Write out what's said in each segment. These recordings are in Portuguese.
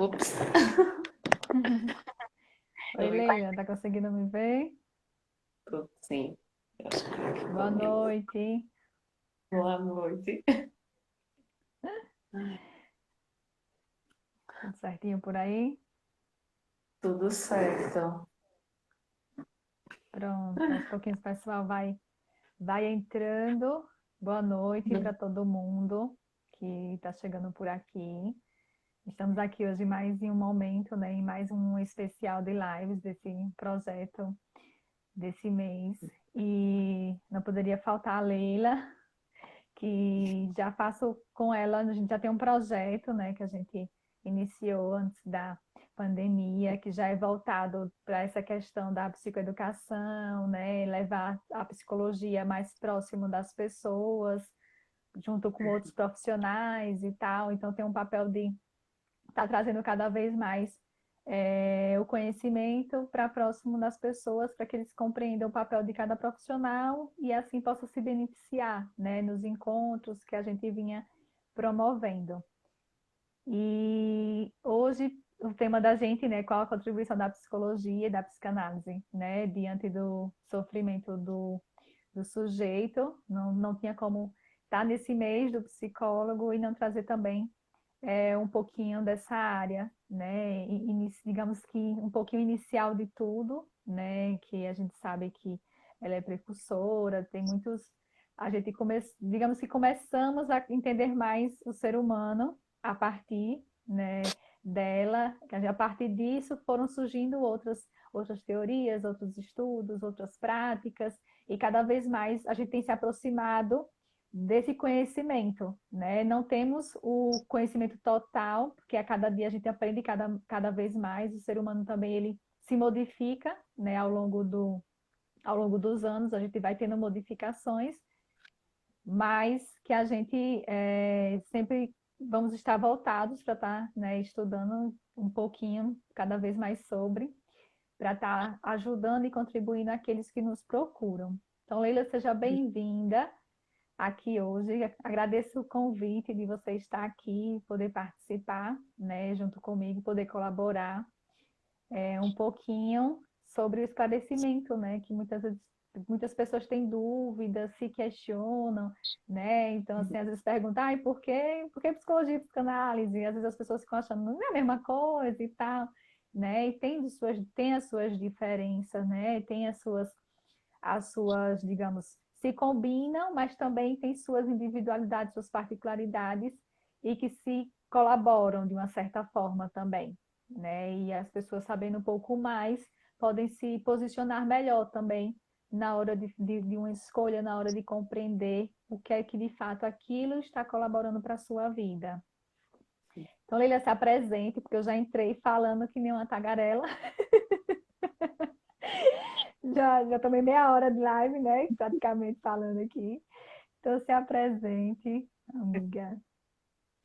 Ups, Oi, eu me Leila, tá conseguindo me ver? encontro, sim. Eu acho que eu aqui Boa comigo. noite. Boa noite. Tudo certinho por aí? Tudo certo. Pronto, aos pouquinhos o pessoal vai entrando. Boa noite para todo mundo que está chegando por aqui. Estamos aqui hoje mais em um momento, né, em mais um especial de lives desse projeto desse mês. E não poderia faltar a Leila, que já faço com ela, a gente já tem um projeto, né, que a gente iniciou antes da pandemia, que já é voltado para essa questão da psicoeducação, né, levar a psicologia mais próximo das pessoas, junto com outros profissionais e tal. Então tem um papel de estar trazendo cada vez mais o conhecimento para próximo das pessoas, para que eles compreendam o papel de cada profissional e assim possam se beneficiar, né, nos encontros que a gente vinha promovendo. E hoje o tema da gente, né, qual a contribuição da psicologia e da psicanálise, né, diante do sofrimento do sujeito. Não tinha como estar nesse mês do psicólogo e não trazer também um pouquinho dessa área, né? Digamos que um pouquinho inicial de tudo, né? Que a gente sabe que ela é precursora, tem muitos. A gente digamos que começamos a entender mais o ser humano a partir, né, dela. A partir disso foram surgindo outras teorias, outros estudos, outras práticas, e cada vez mais a gente tem se aproximado desse conhecimento, né? Não temos o conhecimento total, porque a cada dia a gente aprende cada vez mais, o ser humano também ele se modifica, né? Ao longo dos anos a gente vai tendo modificações, mas que a gente sempre vamos estar voltados para estar, né, estudando um pouquinho, cada vez mais sobre, para estar ajudando e contribuindo aqueles que nos procuram. Então, Leila, seja bem-vinda aqui hoje. Agradeço o convite de você estar aqui, poder participar, né, junto comigo, poder colaborar um pouquinho sobre o esclarecimento, né, que muitas vezes muitas pessoas têm dúvidas, se questionam, né? Então, assim, às vezes perguntam, ai, por que psicologia e psicanálise? E às vezes as pessoas ficam achando, não é a mesma coisa e tal, né? E tem as suas diferenças, né? Tem as suas, digamos, se combinam, mas também têm suas individualidades, suas particularidades e que se colaboram de uma certa forma também, né? E as pessoas sabendo um pouco mais podem se posicionar melhor também na hora de uma escolha, na hora de compreender o que é que de fato aquilo está colaborando para a sua vida. Então, Leila, se apresente, porque eu já entrei falando que nem uma tagarela. Já tomei meia hora de live, né? Praticamente falando aqui. Então, se apresente, amiga.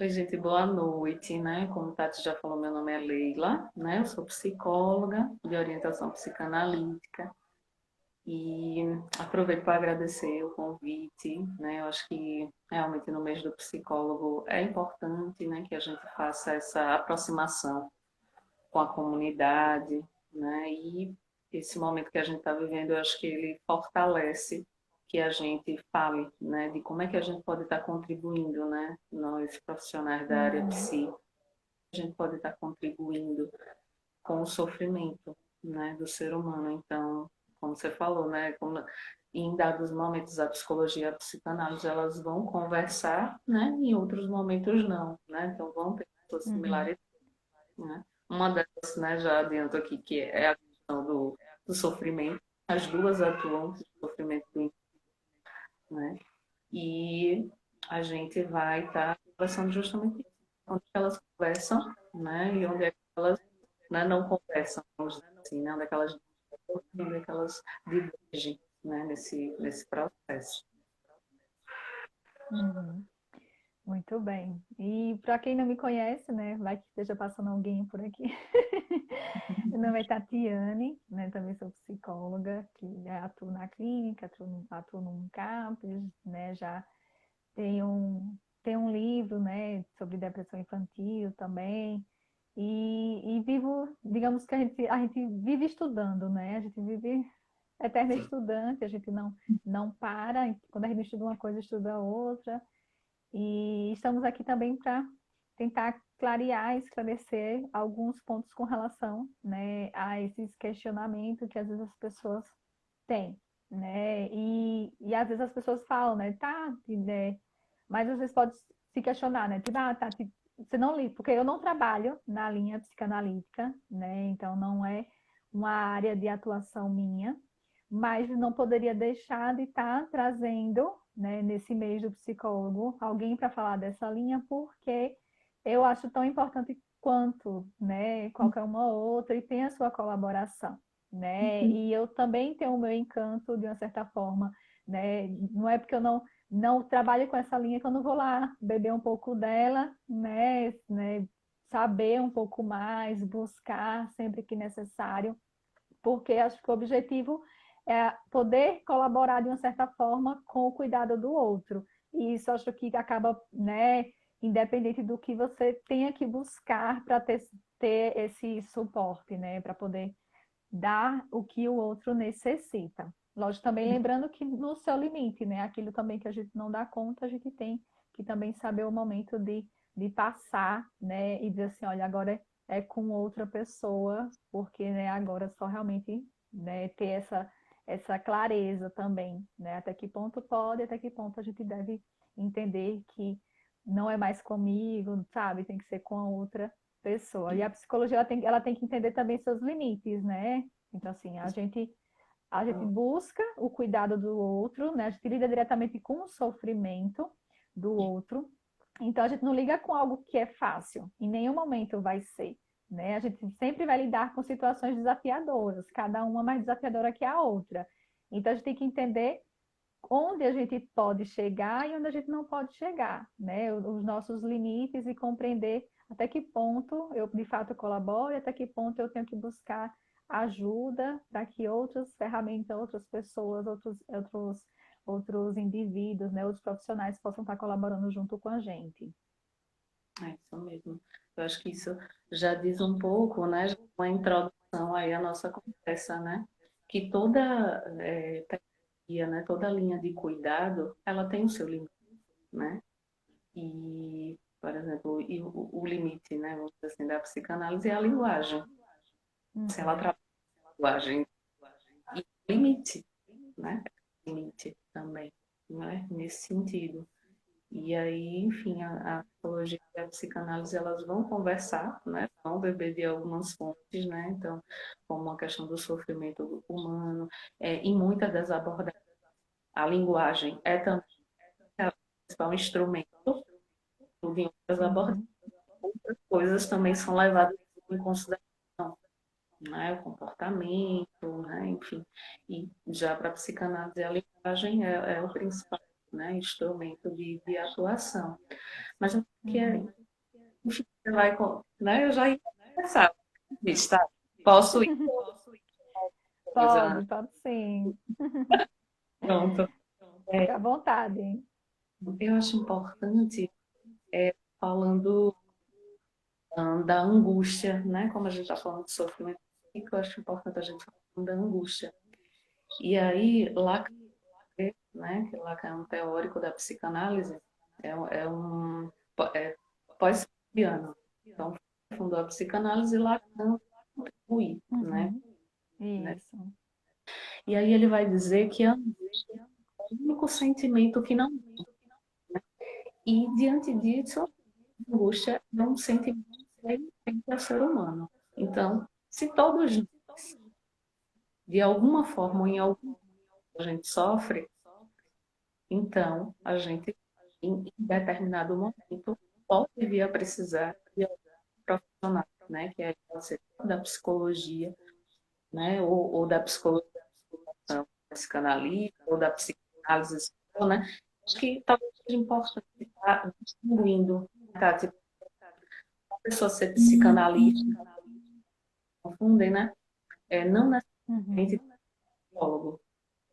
Oi, gente, boa noite, né? Como o Tati já falou, meu nome é Leila, né? Eu sou psicóloga de orientação psicanalítica e aproveito para agradecer o convite, né? Eu acho que realmente no mês do psicólogo é importante, né, que a gente faça essa aproximação com a comunidade, né? E esse momento que a gente está vivendo, eu acho que ele fortalece que a gente fale, né, de como é que a gente pode estar contribuindo, né, nós profissionais da área Uhum, psi, a gente pode estar contribuindo com o sofrimento, né, do ser humano. Então, como você falou, né, como em dados momentos a psicologia e a psicanálise elas vão conversar, né, em outros momentos não, né, então vão ter suas uhum, similaridades, né? Uma delas, né, já adianto aqui, que é a questão do sofrimento. As duas atuam no sofrimento do indivíduo, né? E a gente vai estar conversando justamente isso. Onde elas conversam, né? E onde é que elas, né, não conversam, vamos dizer assim, né? Onde é que elas divergem, né? Nesse processo. uhum. Muito bem. E para quem não me conhece, né, vai que esteja passando alguém por aqui. Meu nome é Tatiane, né, também sou psicóloga, que atuo na clínica, atuo num campus, né, já tenho um livro, né, sobre depressão infantil também. e vivo, digamos que a gente vive estudando, né? A gente vive eterno estudante, a gente não para, quando a gente estuda uma coisa, estuda outra. E estamos aqui também para tentar clarear, esclarecer alguns pontos com relação, né, a esses questionamentos que às vezes as pessoas têm, né? E às vezes as pessoas falam, né, tá, né, mas às vezes pode se questionar, né? Tipo, ah, tá, tipo, você não li, porque eu não trabalho na linha psicanalítica, né? Então não é uma área de atuação minha, mas não poderia deixar de estar trazendo, né, nesse mês do psicólogo, alguém para falar dessa linha, porque eu acho tão importante quanto, né, qualquer uma outra, e tem a sua colaboração, né? E eu também tenho o meu encanto, de uma certa forma, né? Não é porque eu não trabalho com essa linha que eu não vou lá beber um pouco dela, né? Saber um pouco mais, buscar sempre que necessário, porque acho que o objetivo é poder colaborar de uma certa forma com o cuidado do outro. E isso acho que acaba, né, independente do que você tenha que buscar para ter esse suporte, né, para poder dar o que o outro necessita. Lógico, também lembrando que no seu limite, né, aquilo também que a gente não dá conta, a gente tem que também saber o momento de passar, né, e dizer assim, olha, agora é com outra pessoa, porque, né, agora só realmente, né, ter essa clareza também, né, até que ponto pode, até que ponto a gente deve entender que não é mais comigo, sabe, tem que ser com a outra pessoa. E a psicologia ela tem que entender também seus limites, né? Então, assim, a gente busca o cuidado do outro, né? A gente lida diretamente com o sofrimento do outro. Então, a gente não liga com algo que é fácil. Em nenhum momento vai ser, né? A gente sempre vai lidar com situações desafiadoras, cada uma mais desafiadora que a outra. Então, a gente tem que entender onde a gente pode chegar e onde a gente não pode chegar, né? Os nossos limites e compreender até que ponto eu de fato colaboro e até que ponto eu tenho que buscar ajuda para que outras ferramentas, outras pessoas, outros indivíduos, né, outros profissionais possam estar colaborando junto com a gente. É isso mesmo. Eu acho que isso já diz um pouco, né? Já uma introdução aí à nossa conversa, né? Que toda terapia, né? Toda linha de cuidado, ela tem o seu limite, né? E, por exemplo, o limite, né? Vamos dizer assim, da psicanálise é a linguagem. Se ela Uhum, trabalha a linguagem e limite, né? Limite também, né? Nesse sentido. E aí, enfim, a psicologia e a psicanálise, elas vão conversar, né? Vão beber de algumas fontes, né? Então, como a questão do sofrimento humano, em muitas das abordagens, a linguagem é também o principal instrumento, tudo em outras abordagens, uhum, outras coisas também são levadas em consideração, né? O comportamento, né? Enfim. E já para a psicanálise, a linguagem é o principal, né? Instrumento de atuação. Mas eu que uhum. enfim, você vai, né? Eu já ia começar. Está. Posso ir? Coisa. Pode sim. Pronto. Fica É, à vontade. eu acho importante, falando da angústia, né? Como a gente está falando de sofrimento, eu acho importante a gente falar da angústia. E aí, Lacan, né? Que Lacan é um teórico da psicanálise, é um é, pós-freudiano. Então, fundou a psicanálise e Lacan contribui, né? Uhum. Isso. E aí ele vai dizer que a angústia é o único sentimento que não. E diante disso, a angústia é um sentimento que é ser humano. Então, se todos, de alguma forma ou em algum a gente sofre, então a gente, em determinado momento, pode vir a precisar de algum profissional, né? Que é pode ser da psicologia, né? Ou da psicologia psicanalista, ou da psicanálise, né? Acho que talvez seja importante estar distinguindo, tá? Tipo, a pessoa ser psicanalista, confundem, né? Não necessariamente Uhum. psicólogo,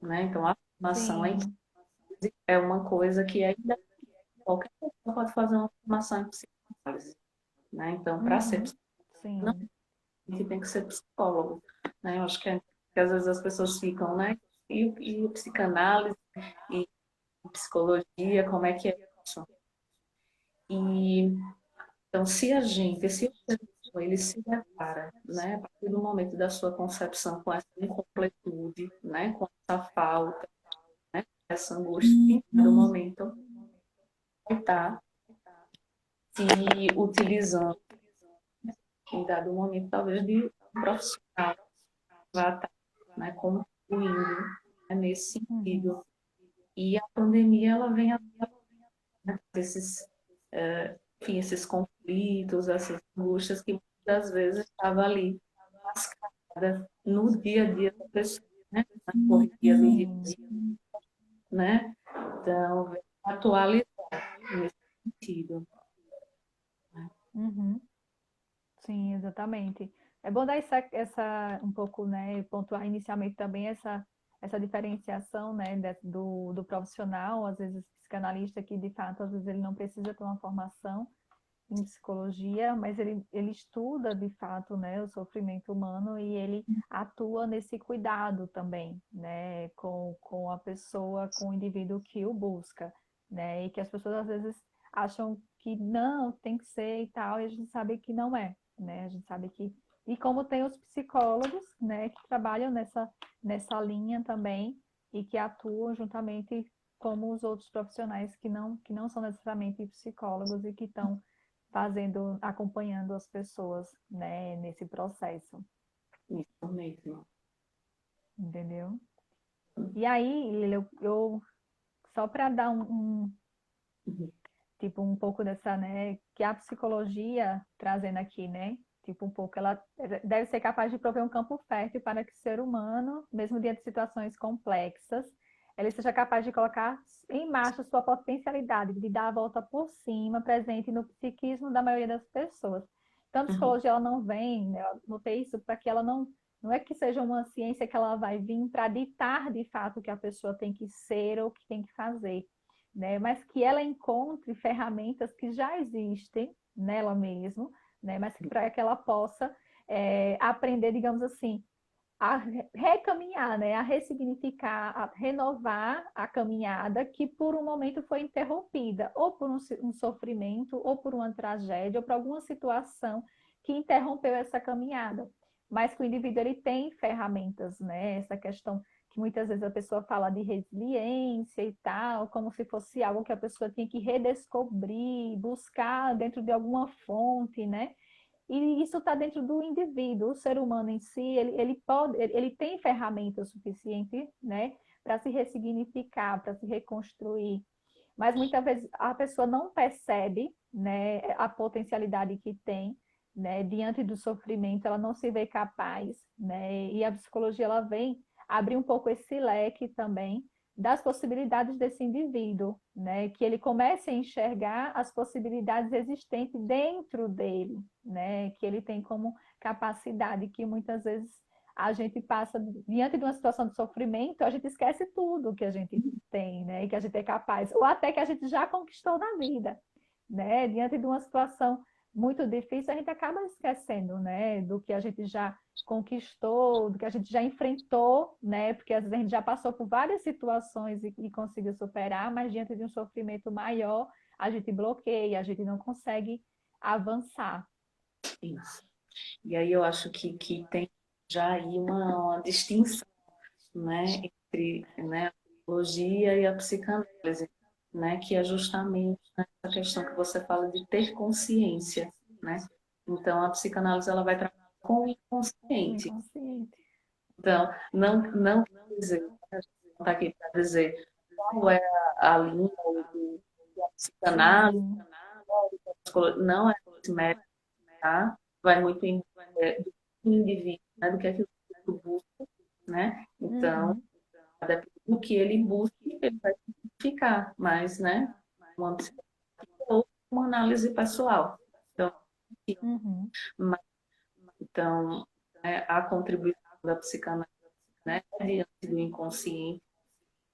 né? Então, a formação em Sim. psicanálise é uma coisa que ainda qualquer pessoa pode fazer uma formação em psicanálise, né? Então, para ser Uhum. Não, sim. a gente tem que ser psicólogo, né? Eu acho que às vezes as pessoas ficam, né? E psicanálise e psicologia, como é que é isso? E então, se o ser humano, ele se depara, né, a partir do momento da sua concepção com essa incompletude, né, com essa falta, né, essa angústia, em dado momento, vai estar se utilizando, em dado momento, talvez, de um profissional, vai estar, né, contribuindo, né, nesse Uhum. sentido. E a pandemia, ela vem a, né, esses, enfim, esses conflitos, essas angústias que muitas vezes estavam ali mascarada no dia a dia da pessoa, né? Na correria do dia a Sim. dia, né? Então, vem atualizar nesse sentido. Uhum. Sim, exatamente. É bom dar um pouco, né, pontuar inicialmente também essa diferenciação, né, do profissional, às vezes psicanalista, que de fato, às vezes ele não precisa ter uma formação em psicologia, mas ele estuda de fato, né, o sofrimento humano e ele atua nesse cuidado também, né, com a pessoa, com o indivíduo que o busca, né, e que as pessoas às vezes acham que não, tem que ser e tal, e a gente sabe que não é, né, a gente sabe que... E como tem os psicólogos, né, que trabalham nessa linha também e que atuam juntamente como os outros profissionais que não são necessariamente psicólogos e que estão fazendo, acompanhando as pessoas, né, nesse processo, Isso mesmo. entendeu? E aí, Lili, eu só para dar Uhum. tipo, um pouco dessa, né, que a psicologia trazendo aqui, né, tipo, um pouco, ela deve ser capaz de prover um campo fértil para que o ser humano, mesmo diante de situações complexas, ele seja capaz de colocar em marcha sua potencialidade, de dar a volta por cima, presente no psiquismo da maioria das pessoas. Então, a Uhum. psicologia, ela não vem, né, eu notei isso, para que ela não é que seja uma ciência que ela vai vir para ditar de fato o que a pessoa tem que ser ou o que tem que fazer, né? Mas que ela encontre ferramentas que já existem nela mesmo, né? Mas para que ela possa aprender, digamos assim, a recaminhar, né? A ressignificar, a renovar a caminhada que por um momento foi interrompida, ou por um sofrimento, ou por uma tragédia, ou por alguma situação que interrompeu essa caminhada. Mas que o indivíduo ele tem ferramentas, né? Essa questão que muitas vezes a pessoa fala de resiliência e tal, como se fosse algo que a pessoa tinha que redescobrir, buscar dentro de alguma fonte, né? E isso está dentro do indivíduo, o ser humano em si, ele tem ferramentas suficientes, né, para se ressignificar, para se reconstruir. Mas muitas vezes a pessoa não percebe, né, a potencialidade que tem, né, diante do sofrimento, ela não se vê capaz, né, e a psicologia ela vem abrir um pouco esse leque também das possibilidades desse indivíduo, né, que ele comece a enxergar as possibilidades existentes dentro dele, né, que ele tem como capacidade, que muitas vezes a gente passa diante de uma situação de sofrimento, a gente esquece tudo que a gente tem, né, e que a gente é capaz, ou até que a gente já conquistou na vida, né, diante de uma situação muito difícil, a gente acaba esquecendo, né, do que a gente já conquistou, do que a gente já enfrentou, né, porque às vezes a gente já passou por várias situações e conseguiu superar, mas diante de um sofrimento maior, a gente bloqueia, a gente não consegue avançar. Isso. E aí eu acho que tem já aí uma distinção, né, entre, né, a psicologia e a psicanálise, né, que é justamente a questão que você fala de ter consciência, né? Então a psicanálise ela vai trabalhar com o O inconsciente. inconsciente. Então não quer dizer, a gente não está aqui para dizer qual é a linha da psicanálise, Sim. não é esse método, tá? Vai muito do indivíduo, né, do que é que o indivíduo busca, né? Então Uhum. depende do que ele busca, ele vai ficar mais, né? Uma psicologia ou uma análise pessoal. Então, Uhum. mas, então né, a contribuição da psicanálise, né, diante do inconsciente,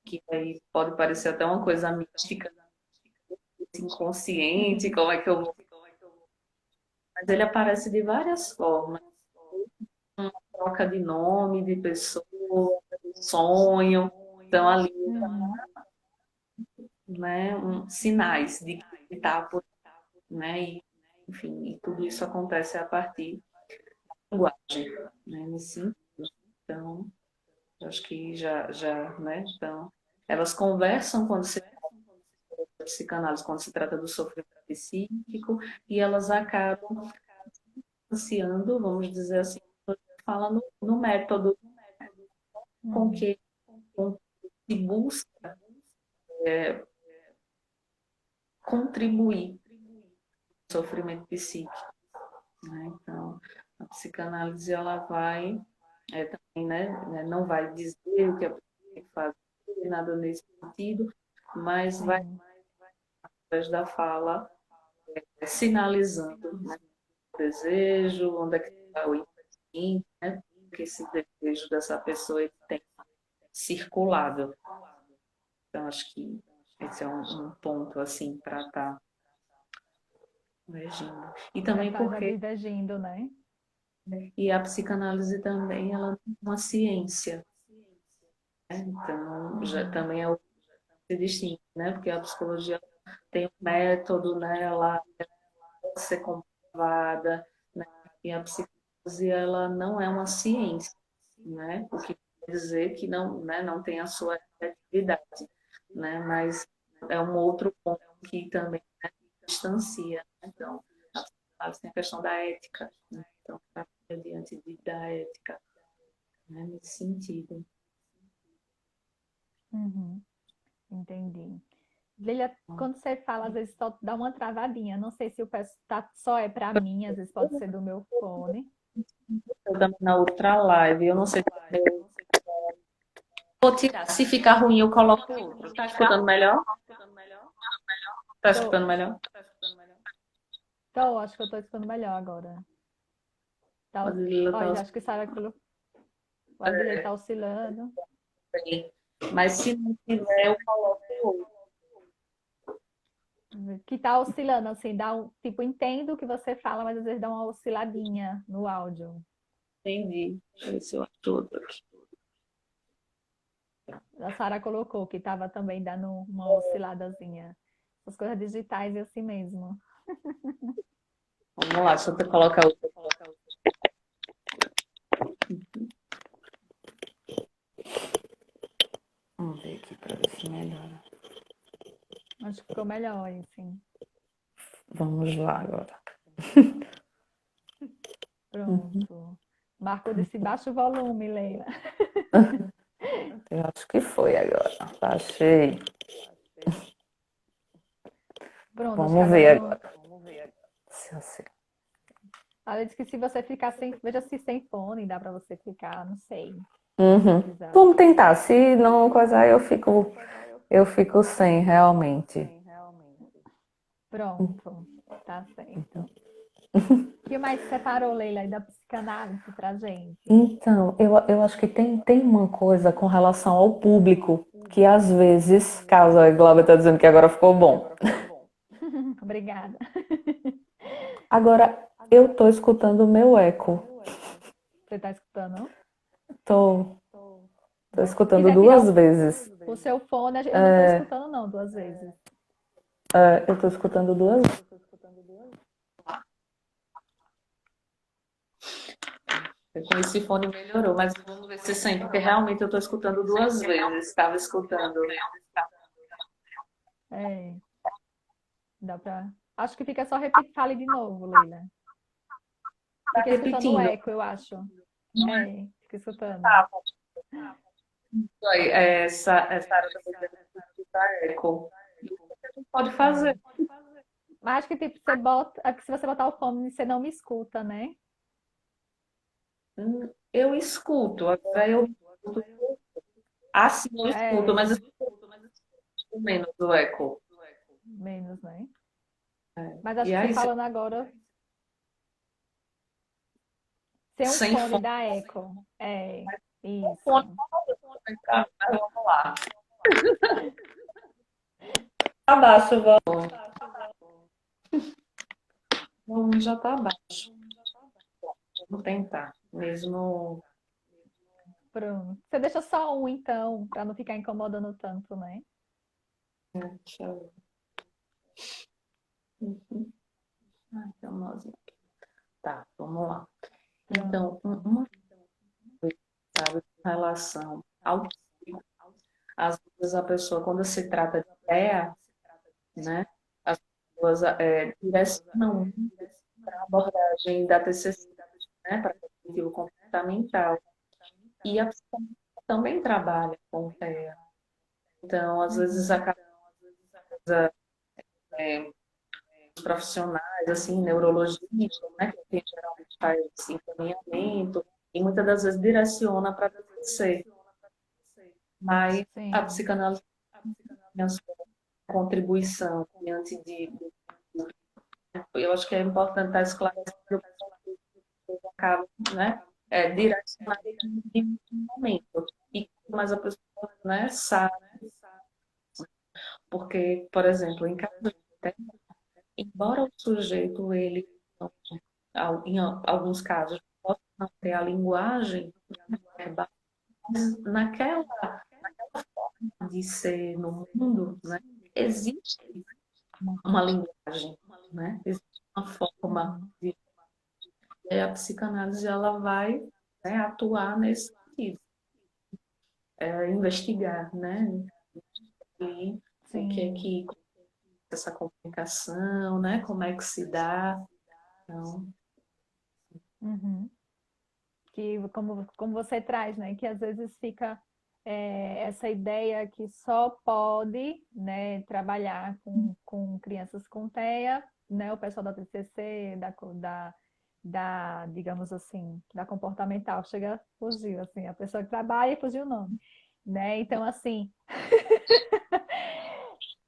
que aí pode parecer até uma coisa mística, esse inconsciente, como é que eu vou mas ele aparece de várias formas. Uma troca de nome, de pessoa, de sonho. Então, ali, Uhum. né, sinais de que está por, né, e, enfim, e tudo isso acontece a partir da linguagem, né, nesse sentido. Então, eu acho que já, né, então, elas conversam quando se trata de psicanálise, quando se trata do sofrimento psíquico, e elas acabam ansiando, vamos dizer assim, fala no método com Uhum. que se busca contribuir no sofrimento psíquico, né? Então, a psicanálise ela vai também, né, não vai dizer o que a pessoa tem que fazer, nada nesse sentido, mas vai, Sim. através da fala, sinalizando, né, o desejo, onde é que está o impedimento, né, que esse desejo dessa pessoa ele tem circulado. Então, acho que esse é um ponto, assim, para estar corrigindo. E Para também estar porque divergindo, né? e a psicanálise também ela é uma ciência, né? Então já Uhum. também é o que se distingue, né? Porque a psicologia tem um método, né? Ela pode ser comprovada, né? E a psicanálise ela não é uma ciência, né? O que quer dizer que não, né? Não tem a sua efetividade, né? Mas é um outro ponto que também, né, distancia, né? Então a psicanálise tem a questão da ética, né? Então diante da ética, né, nesse sentido. Uhum. Entendi. Lilia, quando você fala, às vezes só dá uma travadinha. Não sei se o peço tá, só é para mim, às vezes pode ser do meu fone. Eu também na outra live, eu não sei se eu vou tirar. Se ficar ruim, eu coloco outro. Tá escutando melhor? Tá Tô, escutando melhor? acho que eu tô escutando melhor agora. A Tá, Lila tá olha, acho que sabe aquilo. O áudio dele tá oscilando. bem. Mas se não tiver, eu coloco outro. Que tá oscilando, assim, dá um. Tipo, entendo o que você fala, mas às vezes dá uma osciladinha no áudio. Entendi. Deixa eu ver se eu acho outro aqui. A Sara colocou que tava também dando uma osciladazinha. As coisas digitais é assim mesmo. Vamos lá, deixa eu colocar outro. Vamos ver aqui para ver se melhora. Acho que ficou melhor, assim. Vamos lá agora. Pronto. Marcou desse baixo volume, Leila. Eu acho que foi agora. Achei. Pronto, acho que Vamos agora ver não. agora. Se eu sei. Ela disse que se você ficar sem. Veja se sem fone, dá pra você ficar, não sei. Uhum. Pesquisar. Vamos tentar. Se não coisar, eu fico sem, realmente. Pronto. Tá certo. O que mais separou, Leila, aí da psicanálise pra gente? Então, eu acho que tem uma coisa com relação ao público que às vezes causa. A Glauber está dizendo que agora ficou bom. Obrigada. Agora, eu tô escutando o meu eco. Você tá escutando? Tô, tô Se escutando quiser tirar duas vezes. o seu fone, eu não tô escutando, não, duas vezes. Eu tô escutando duas vezes. Com esse fone melhorou, mas vamos ver se sempre, porque realmente eu tô escutando duas vezes. Estava escutando. É, dá pra. Acho que fica só repetir. Fale de novo, Leila. Tá Fica escutando o repetindo. eco, eu acho. É, fica escutando. Tá, aí, essa área também deve escutar eco. A gente pode É. fazer. Mas acho que tipo, você bota. É que se você botar o fone, você não me escuta, né? Eu escuto, agora eu escuto. Assim eu escuto, É, mas eu escuto menos o eco. menos, né? É. Mas acho E que você aí, falando agora, sem um sem fone fone, da eco. É, fone, isso. mas vamos lá. Abaixo, vamos. volume já está baixo. Vou tentar, mesmo. Pronto. Você deixa só um, então, para não ficar incomodando tanto, né? Deixa eu ver. Uhum. Ah, tem um nozinho aqui. Tá, vamos lá. Pronto. Então, uma coisa, sabe, com relação ao psico, às vezes a pessoa, quando se trata de ideia, né, as pessoas direcionam para a abordagem da TCC, né, para cognitivo comportamental. E a psicologia também trabalha com TEA. Então, às vezes, Uhum. a é, os profissionais, assim, neurologistas, né, que geralmente faz esse encaminhamento, e muitas das vezes direciona para a TCC. Mas a Sim. psicanálise tem a sua contribuição diante eu acho que é importante estar esclarecendo que acaba, né, direcionado em um momento. E mais a pessoa, né, sabe, porque, por exemplo, em caso de técnica, embora o sujeito, ele, em alguns casos, possa não ter a linguagem verbal, mas naquela de ser no mundo, né, existe uma linguagem, né, existe uma forma Uhum. de. E a psicanálise ela vai, né, atuar nesse sentido, investigar, né, e o que é Sim. que essa comunicação, né, como é que se dá. Então, Uhum. Que como você traz, né? Que às vezes fica essa ideia que só pode, né, trabalhar com crianças com TEA, né? O pessoal da TCC, digamos assim, da comportamental, chega, fugiu, assim, a pessoa que trabalha e fugiu o nome, né? Então, assim,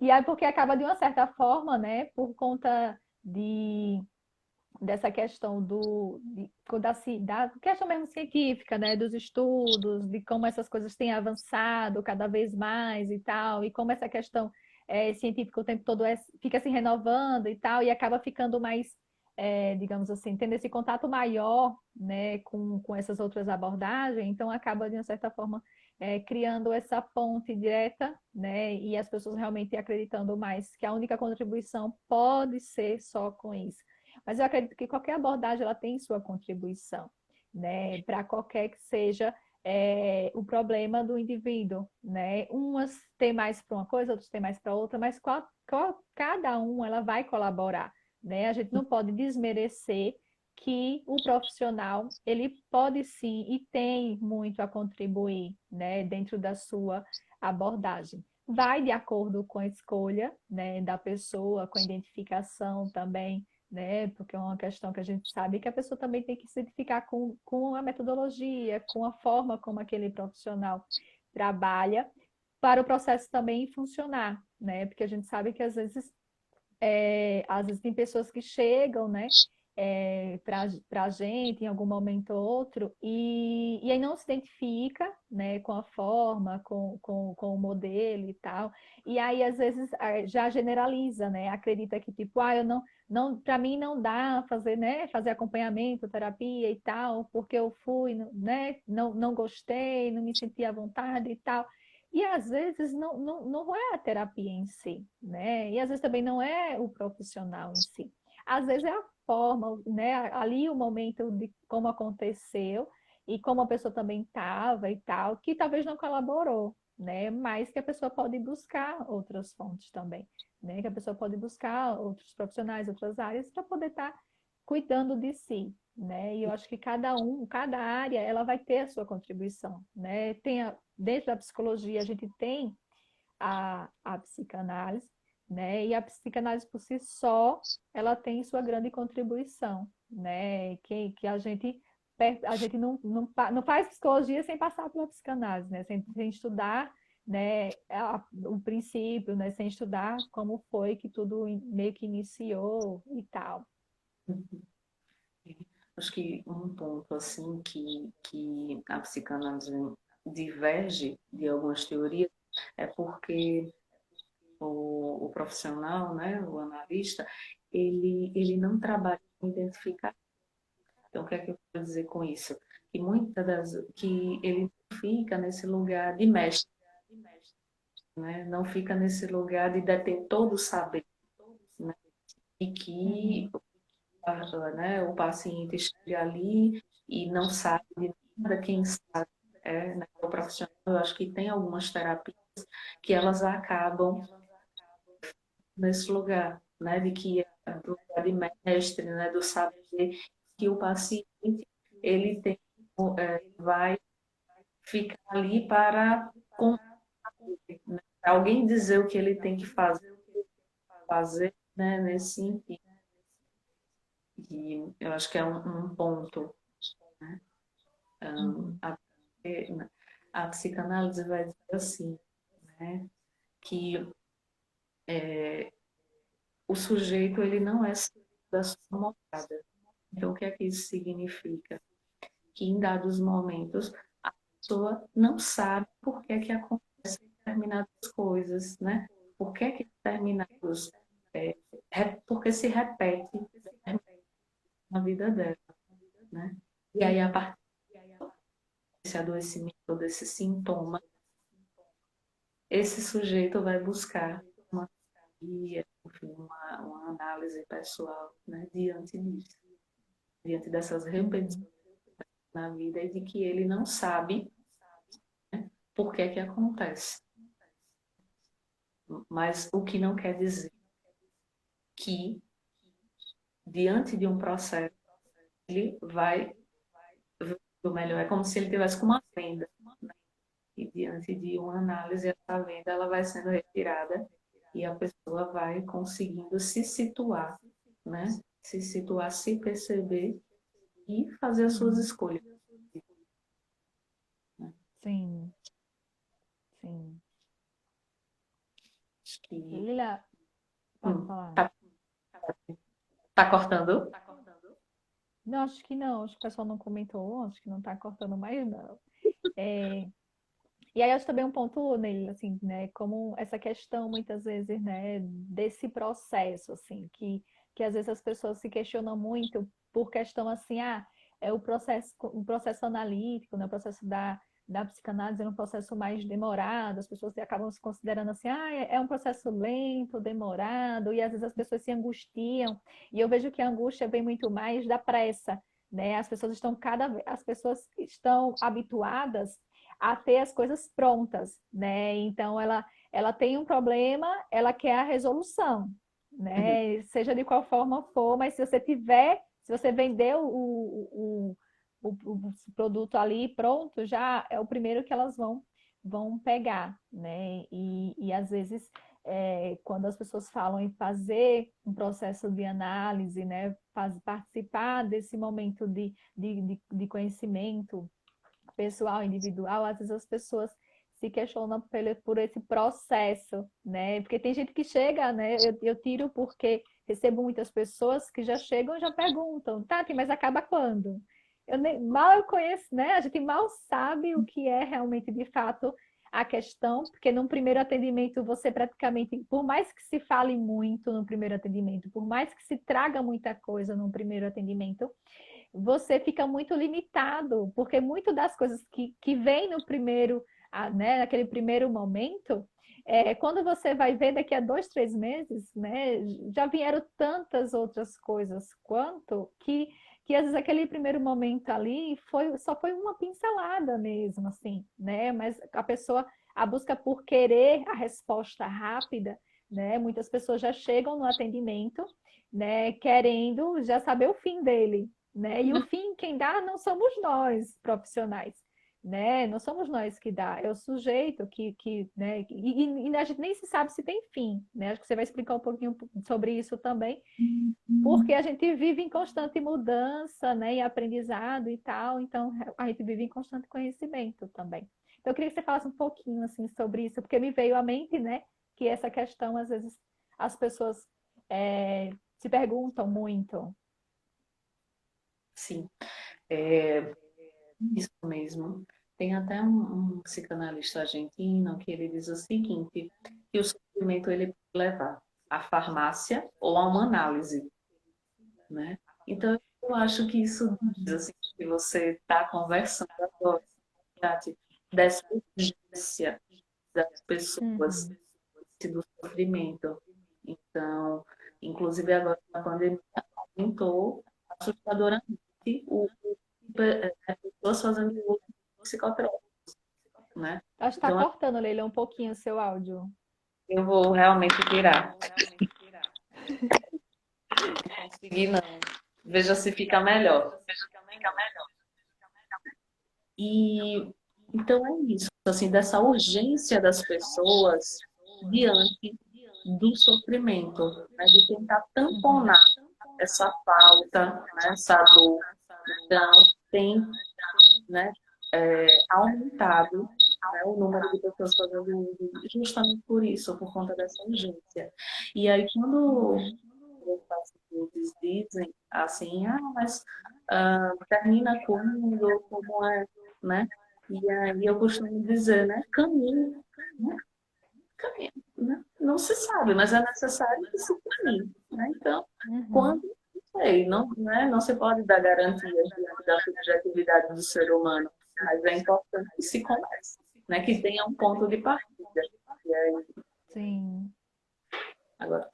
e aí porque acaba de uma certa forma, né, por conta dessa questão da questão mesmo científica, né, dos estudos, de como essas coisas têm avançado cada vez mais e tal, e como essa questão científica o tempo todo fica se renovando e tal, e acaba ficando mais, digamos assim, tendo esse contato maior, né, com essas outras abordagens, então acaba, de uma certa forma, criando essa ponte direta, né, e as pessoas realmente acreditando mais que a única contribuição pode ser só com isso. Mas eu acredito que qualquer abordagem ela tem sua contribuição, né? Para qualquer que seja o problema do indivíduo, né? Umas têm mais para uma coisa, outras têm mais para outra, mas cada um ela vai colaborar, né? A gente não pode desmerecer que o profissional ele pode sim e tem muito a contribuir, né? Dentro da sua abordagem. Vai de acordo com a escolha, né, da pessoa, com a identificação também, né? Porque é uma questão que a gente sabe que a pessoa também tem que se identificar com a metodologia, com a forma como aquele profissional trabalha, para o processo também funcionar, né? Porque a gente sabe que às vezes tem pessoas que chegam, né, para a gente em algum momento ou outro e aí não se identifica, né, com a forma, com o modelo e tal. E aí, às vezes, já generaliza, né? Acredita que, tipo, eu não, para mim não dá fazer, né, fazer acompanhamento, terapia e tal, porque eu fui, né, não gostei, não me senti à vontade e tal. E às vezes não é a terapia em si, né? E às vezes também não é o profissional em si. Às vezes é a forma, né? Ali o momento de como aconteceu e como a pessoa também estava e tal, que talvez não colaborou, né? Mas que a pessoa pode buscar outras fontes também, né? Que a pessoa pode buscar outros profissionais, outras áreas para poder estar cuidando de si, né? E eu acho que cada área, ela vai ter a sua contribuição, né? Dentro da psicologia, a gente tem a psicanálise, né? E a psicanálise por si só, ela tem sua grande contribuição, né? Que a gente não faz psicologia sem passar pela psicanálise, né? Sem estudar, né, o princípio, né? Sem estudar como foi que tudo meio que iniciou e tal. acho que um ponto assim que a psicanálise diverge de algumas teorias é porque o profissional, né, o analista, ele não trabalha identificar. Então, o que é que eu quero dizer com isso? Que muitas das que ele fica nesse lugar de mestre, né? Não fica nesse lugar de detentor do saber, né? E que Uhum. né, o paciente esteja ali e não sabe de nada, quem sabe né, o profissional. Eu acho que tem algumas terapias que elas acabam nesse lugar, né, de que é do lugar de mestre, né, do saber que o paciente ele tem, vai ficar ali para cumprir, né? Alguém dizer o que ele tem que fazer, né, nesse sentido. E eu acho que é um ponto, né? Uhum. A, a psicanálise vai dizer assim, né, que o sujeito ele não é da sua morada. Então, o que é que isso significa? Que em dados momentos a pessoa não sabe por que é que acontecem determinadas coisas, né? Por que é que determinados, é, porque se repete na vida dela, né? E aí, a partir desse adoecimento, desse sintoma, esse sujeito vai buscar uma terapia, enfim, uma análise pessoal, né? Diante disso, diante dessas repetições Uhum. na vida e de que ele não sabe, né, por que é que acontece. Mas o que não quer dizer que, diante de um processo, ele vai ver o melhor. É como se ele tivesse com uma venda, né? E diante de uma análise, essa venda ela vai sendo retirada e a pessoa vai conseguindo se situar, né? Se situar, se perceber e fazer as suas Uhum. escolhas, né? Sim, sim. Acho que Lila, pode falar. tá, tá cortando? Não, acho que não. Acho que o pessoal não comentou. Acho que não está cortando mais, não. É, e aí acho também um ponto nele, assim, né, como essa questão muitas vezes, né, desse processo, assim, que às vezes as pessoas se questionam muito por questão assim, é o processo analítico, né, o processo da psicanálise é um processo mais demorado, as pessoas acabam se considerando assim, é um processo lento, demorado, e às vezes as pessoas se angustiam, e eu vejo que a angústia vem muito mais da pressa, né, as pessoas estão habituadas a ter as coisas prontas, né? Então ela tem um problema, ela quer a resolução, Uhum. né? Seja de qual forma for, mas se você vender o produto ali pronto, já é o primeiro que elas vão pegar, né? E às vezes quando as pessoas falam em fazer um processo de análise, né, participar desse momento de conhecimento pessoal, individual, às vezes as pessoas se questionam por esse processo, né? Porque tem gente que chega, né? Eu tiro porque recebo muitas pessoas que já chegam e já perguntam, Tati, mas acaba quando? Mal eu conheço, né? A gente mal sabe o que é realmente de fato a questão, porque num primeiro atendimento você praticamente, por mais que se fale muito no primeiro atendimento, por mais que se traga muita coisa no primeiro atendimento, você fica muito limitado, porque muito das coisas que vem no primeiro, né, naquele primeiro momento, quando você vai ver daqui a 2, 3 meses, né, já vieram tantas outras coisas quanto que às vezes aquele primeiro momento ali só foi uma pincelada mesmo, assim, né? Mas a busca por querer a resposta rápida, né? Muitas pessoas já chegam no atendimento, né, querendo já saber o fim dele, né? E o fim quem dá não somos nós, profissionais, né? Não somos nós que dá, é o sujeito né? E a gente nem se sabe se tem fim, né? Acho que você vai explicar um pouquinho sobre isso também, porque a gente vive em constante mudança, né? E aprendizado e tal, então a gente vive em constante conhecimento também. Então eu queria que você falasse um pouquinho assim sobre isso, porque me veio à mente, né? Que essa questão às vezes as pessoas se perguntam muito. Sim, é isso mesmo. Tem até um psicanalista argentino que ele diz o seguinte, que o sofrimento ele pode levar à farmácia ou a uma análise, né? Então, eu acho que isso diz, assim, que você está conversando agora, Tati, dessa urgência das pessoas, Uhum. do sofrimento. Então, inclusive agora na pandemia, aumentou assustadoramente as pessoas fazendo uso de psicotrópicos, né? Acho que está Então, cortando, Leila, um pouquinho o seu áudio. eu vou realmente tirar. Não consegui, não. Veja se fica melhor. E então é isso, assim, dessa urgência das pessoas diante do sofrimento, né, de tentar Uhum. tamponar essa falta, né, essa dor. Então, tem, né, aumentado, né, o número de pessoas fazendo uso justamente por isso, por conta dessa urgência. E aí, quando Uhum. os pacientes dizem assim, mas termina quando, como é, né? E aí eu costumo dizer, né, caminho, né? Caminho, né? Não se sabe, mas é necessário que se caminhe, né? Então, quando, Uhum. não sei, não, né? Não se pode dar garantias diante da subjetividade do ser humano, mas é importante que se comece, né? Que tenha um ponto de partida. E aí, Sim. agora,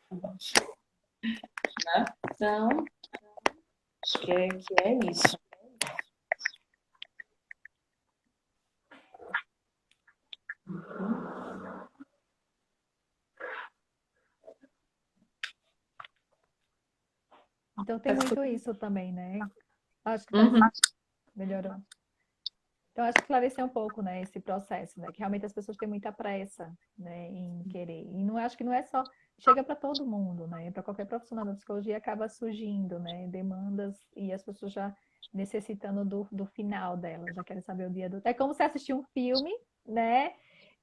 né? Então, acho que é isso. Então tem muito isso também, né? Acho que tá, Uhum. melhorou. Então, acho que esclarecer um pouco, né, esse processo, né, que realmente as pessoas têm muita pressa, né, em querer. E não acho que não é só chega para todo mundo, né, para qualquer profissional da psicologia acaba surgindo, né, demandas e as pessoas já necessitando do final dela, já querem saber o dia do. É como se assistir um filme, né,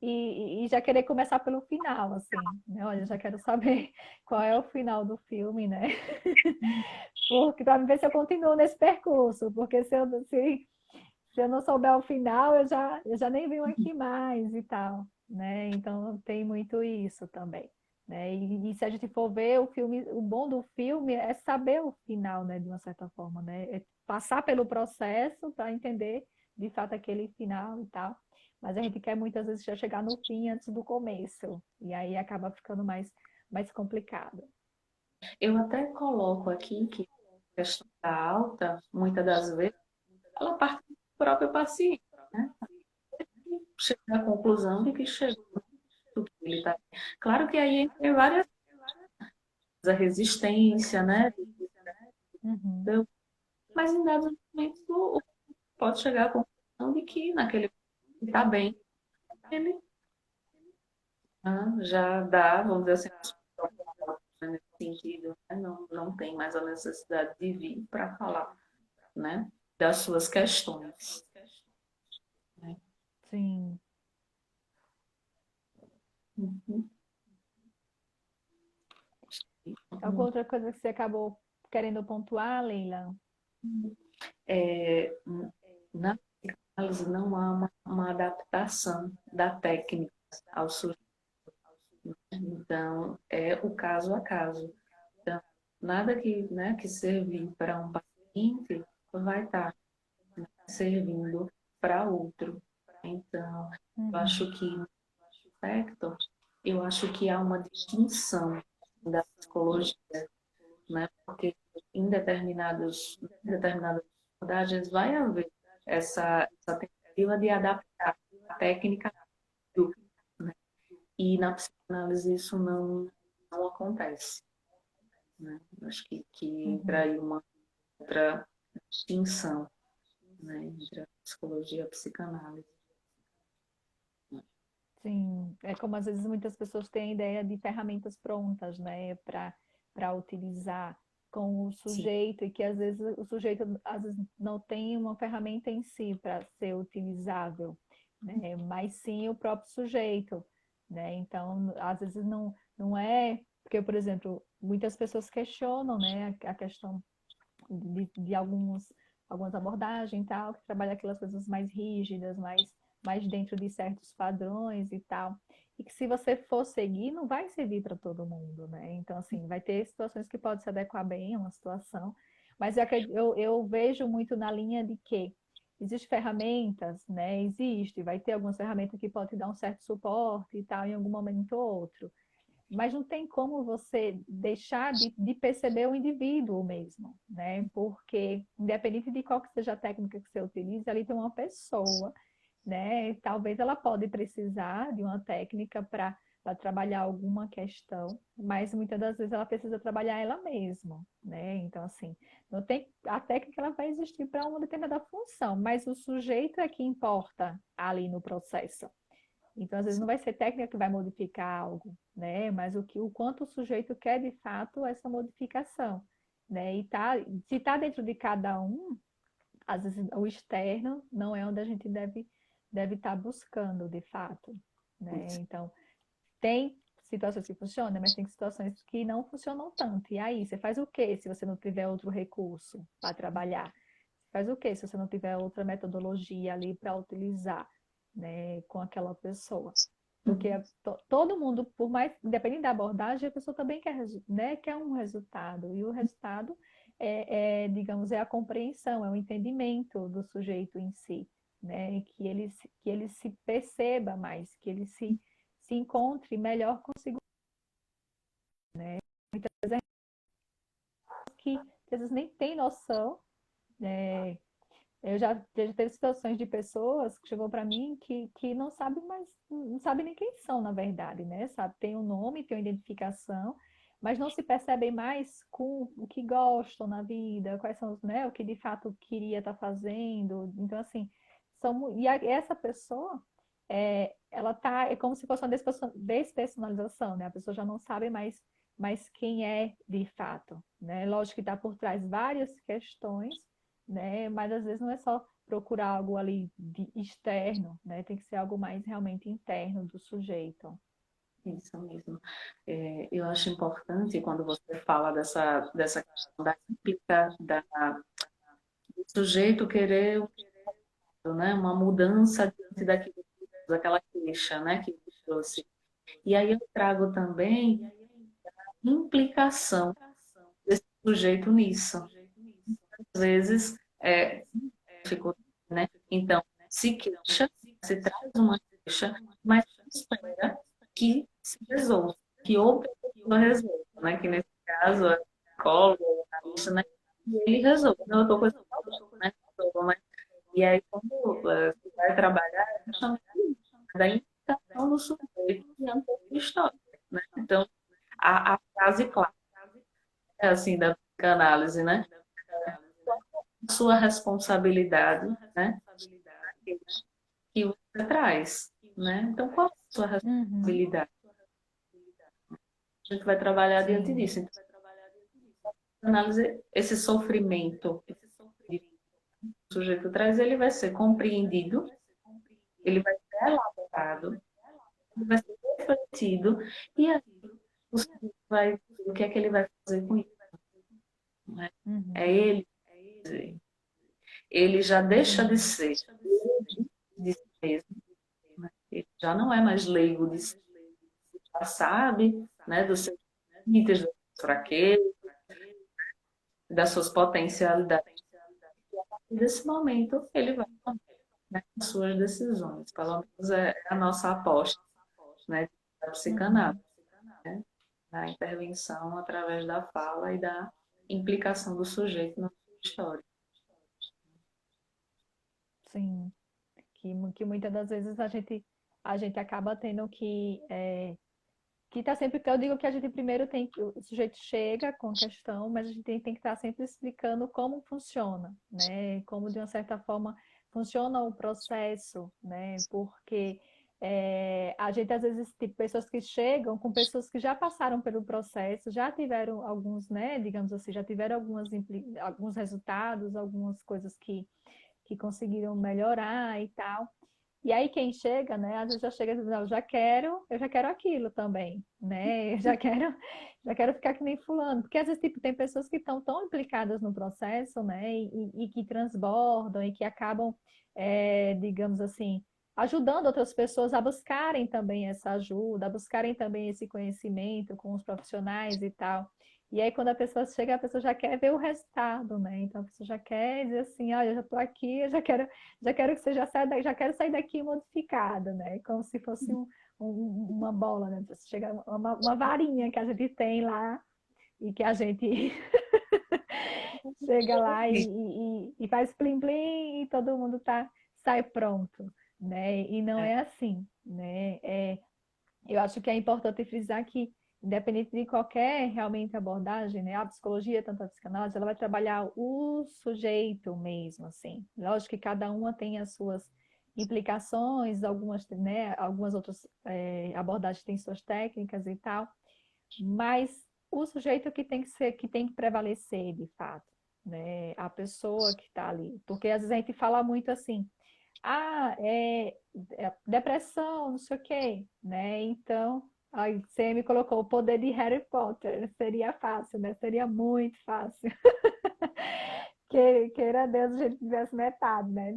e já querer começar pelo final, assim, né? Olha, já quero saber qual é o final do filme, né? Porque para ver se eu continuo nesse percurso, porque se eu não souber o final, eu já nem venho aqui mais e tal, né? Então tem muito isso também, né? E se a gente for ver o filme, o bom do filme é saber o final, né? De uma certa forma, né? É passar pelo processo para entender de fato aquele final e tal. Mas a gente quer muitas vezes já chegar no fim antes do começo, e aí acaba ficando mais complicado. Eu até coloco aqui que a questão da alta, muitas das vezes, ela parte do próprio paciente, né? Chega à conclusão de que chegou tudo que ele está. Claro que aí tem várias a resistência, né? Uhum, Mas em dados momentos pode chegar à conclusão de que naquele está bem, ele já dá, vamos dizer assim, nesse sentido, né? Não tem mais a necessidade de vir para falar, né? Das suas questões. Né? sim. Uhum. Alguma outra coisa que você acabou querendo pontuar, Leila? É, na psicanálise não há uma adaptação da técnica ao sujeito. Então, é o caso a caso. Então, nada que, né, que servir para um paciente vai estar servindo para outro. Então, eu Uhum, acho que, no aspecto, eu acho que há uma distinção da psicologia, né? Porque em determinadas abordagens vai haver essa tentativa de adaptar a técnica, né? E na psicanálise isso não acontece, né? Acho que entra uhum. aí uma outra distinção, né, entre a psicologia e a psicanálise. Sim, é como às vezes muitas pessoas têm a ideia de ferramentas prontas, né, para utilizar com o Sim. sujeito e que às vezes o sujeito às vezes não tem uma ferramenta em si para ser utilizável, né, mas sim o próprio sujeito, né? Então, às vezes não é porque, por exemplo, muitas pessoas questionam, né, a questão de algumas abordagens e tal, que trabalha aquelas coisas mais rígidas, mais dentro de certos padrões e tal. E que se você for seguir, não vai servir para todo mundo, né? Então, assim, vai ter situações que podem se adequar bem a uma situação, Mas eu vejo muito na linha de que existem ferramentas, né? Existe, vai ter algumas ferramentas que podem te dar um certo suporte e tal, em algum momento ou outro. Mas não tem como você deixar de perceber o indivíduo mesmo, né? Porque, independente de qual que seja a técnica que você utilize, ali tem uma pessoa, né? Talvez ela pode precisar de uma técnica para trabalhar alguma questão, mas muitas das vezes ela precisa trabalhar ela mesma, né? Então, assim, não tem, a técnica ela vai existir para uma determinada função, mas o sujeito é que importa ali no processo. Então, às vezes, não vai ser técnica que vai modificar algo, né? Mas o quanto o sujeito quer de fato essa modificação, né? E se está dentro de cada um, às vezes o externo não é onde a gente deve estar buscando, de fato, né? Então, tem situações que funcionam, mas tem situações que não funcionam tanto. E aí, você faz o quê se você não tiver outro recurso para trabalhar? Faz o quê se você não tiver outra metodologia ali para utilizar, né, com aquela pessoa? Porque todo mundo, por mais, independente da abordagem, a pessoa também quer, né, quer um resultado. E o resultado digamos, é a compreensão, é o entendimento do sujeito em si, né? Que ele se perceba mais, que ele se encontre melhor consigo. Muitas vezes que às vezes nem tem noção, né? Eu já teve situações de pessoas que chegou para mim que não sabem mais, não sabem nem quem são, na verdade, né? Sabe, tem um nome, tem uma identificação, mas não se percebem mais com o que gostam na vida, quais são os, né, o que de fato queria estar fazendo. Então, assim, essa pessoa, ela tá, é como se fosse uma despersonalização, né? A pessoa já não sabe mais quem é de fato, né? Lógico que está por trás várias questões, né? Mas às vezes não é só procurar algo ali de externo, né? Tem que ser algo mais realmente interno do sujeito. Isso mesmo. Eu acho importante quando você fala dessa questão da implica, do sujeito querer, né, uma mudança diante daquela queixa, né, que você trouxe. E aí eu trago também a implicação desse sujeito nisso. Às vezes, dificuldade, né? Então, se queixa, se traz uma queixa, mas espera que se resolva, que outra pessoa resolva, né? Que nesse caso, a psicóloga, o analista, né? E ele resolve. Não, eu estou com esse problema, né? E aí, quando você vai trabalhar, é justamente da implicação do sujeito diante da história, né? Então, a frase clássica, assim, da psicanálise, né? Sua responsabilidade, né? Que você traz, né? Então, qual é a sua Uhum. responsabilidade? A gente vai trabalhar diante Sim. disso. Então, a análise, esse sofrimento que o sujeito traz, ele vai ser compreendido, ele vai ser elaborado, ele vai ser refletido, e aí o sujeito vai, o que é que ele vai fazer com isso, né? É Uhum. ele, ele já deixa de Sim. ser de si mesmo, né? Ele já não é mais leigo de si, já sabe, né, dos seus limites, das suas fraquezas, das suas potencialidades. E nesse momento, ele vai tomar, né, as suas decisões. Pelo menos é a nossa aposta, né, da psicanálise, Uhum. né, na intervenção através da fala e da implicação do sujeito na sua história. Sim. Que muitas das vezes a gente acaba tendo que tá sempre, que eu digo que a gente primeiro tem que, o sujeito chega com a questão, mas a gente tem que estar sempre explicando como funciona, né? Como de uma certa forma funciona o processo, né? Porque a gente às vezes tem pessoas que chegam com pessoas que já passaram pelo processo, já tiveram alguns, né? Digamos assim, já tiveram alguns resultados, algumas coisas que conseguiram melhorar e tal. E aí quem chega, né, às vezes já chega dizendo, eu já quero aquilo também, né? Eu já quero ficar que nem fulano, porque às vezes tipo tem pessoas que estão tão implicadas no processo, né, e que transbordam e que acabam, digamos assim, ajudando outras pessoas a buscarem também essa ajuda, a buscarem também esse conhecimento com os profissionais e tal. E aí, quando a pessoa chega, a pessoa já quer ver o resultado, né? Então, a pessoa já quer dizer assim, olha, eu já estou aqui, eu já quero que você já saia daqui, já quero sair daqui modificada, né? Como se fosse uma bola, né? Você chega, uma varinha que a gente tem lá e que a gente chega lá e faz plim-plim e todo mundo sai pronto, né? E não É, é assim, né? Eu acho que é importante frisar que, independente de qualquer realmente abordagem, né, a psicologia, tanto a psicanálise, ela vai trabalhar o sujeito mesmo, assim. Lógico que cada uma tem as suas implicações, algumas, né, algumas outras abordagens têm suas técnicas e tal, mas o sujeito que tem que ser, que tem que prevalecer, de fato, né, a pessoa que está ali. Porque às vezes a gente fala muito assim, depressão, não sei o quê, né? Então, aí você me colocou o poder de Harry Potter, seria fácil, né? Seria muito fácil. Queira Deus a gente tivesse metade, né?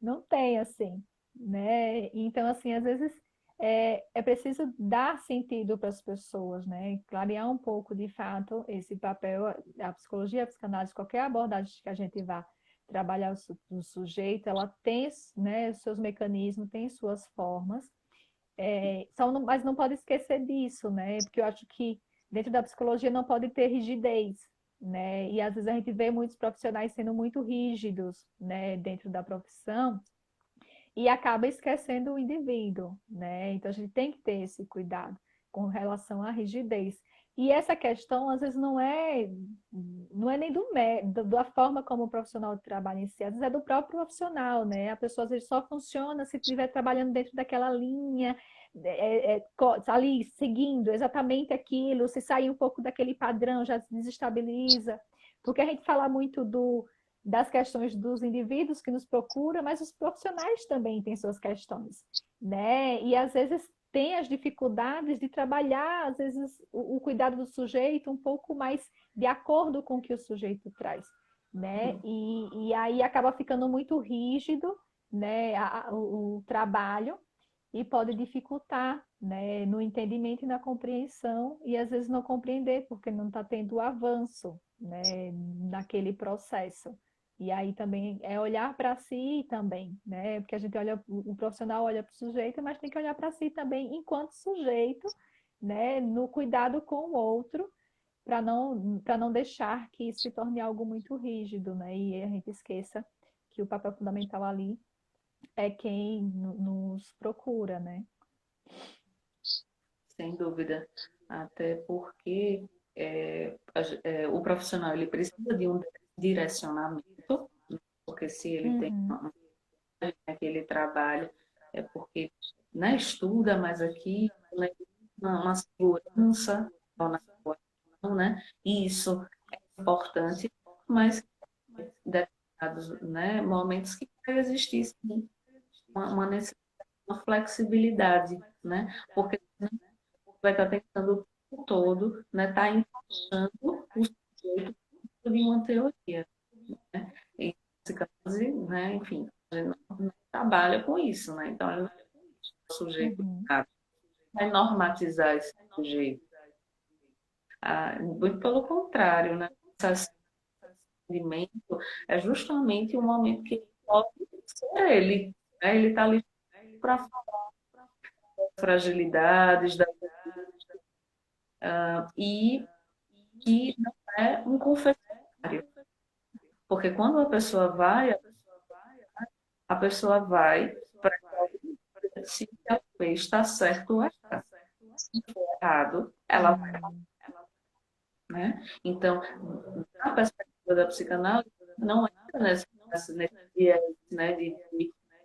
Não tem assim, né? Então, assim, às vezes é preciso dar sentido para as pessoas, né? Clarear um pouco, de fato, esse papel, a psicologia, a psicanálise, qualquer abordagem que a gente vá trabalhar o sujeito, ela tem, né, seus mecanismos, tem suas formas, mas não pode esquecer disso, né? Porque eu acho que dentro da psicologia não pode ter rigidez, né? E às vezes a gente vê muitos profissionais sendo muito rígidos, né, dentro da profissão e acaba esquecendo o indivíduo, né? Então a gente tem que ter esse cuidado com relação à rigidez. E essa questão, às vezes, não é nem da forma como o profissional trabalha em si, às vezes é do próprio profissional, né? A pessoa às vezes só funciona se estiver trabalhando dentro daquela linha, ali seguindo exatamente aquilo, se sair um pouco daquele padrão, já se desestabiliza. Porque a gente fala muito das questões dos indivíduos que nos procuram, mas os profissionais também têm suas questões, né? E às vezes tem as dificuldades de trabalhar, às vezes, o cuidado do sujeito um pouco mais de acordo com o que o sujeito traz, né? E aí acaba ficando muito rígido, né, o trabalho e pode dificultar, né, no entendimento e na compreensão e às vezes não compreender porque não está tendo avanço, né, naquele processo. E aí também é olhar para si também, né? Porque a gente olha, o profissional olha para o sujeito, mas tem que olhar para si também enquanto sujeito, né? No cuidado com o outro, para não deixar que isso se torne algo muito rígido, né? E a gente esqueça que o papel fundamental ali é quem nos procura, né? sem dúvida. Até porque o profissional ele precisa de um direcionamento, porque se ele tem Uhum, aquele trabalho, é porque, né, estuda mais aqui, né, uma segurança na atuação, né? E isso é importante, mas determinados, né, momentos que vai existir sim, uma necessidade, uma flexibilidade, né? Porque senão vai estar tentando o tempo todo, né, tá encaixando o sujeito de uma teoria, né? E psicanálise, né, enfim, a gente não trabalha com isso, né? Então, ele não é um sujeito uhum, vai normatizar esse sujeito. Muito pelo contrário, né? Esse atendimento é justamente o momento que ele pode ser ele. Né? Ele está ali para falar das fragilidades e que não é um confessionário. Porque quando a pessoa vai para se o que ela fez está certo ou errado. Se for errado, ela vai, uhum, né? Então, na perspectiva da psicanálise, não entra nesse viés, né, de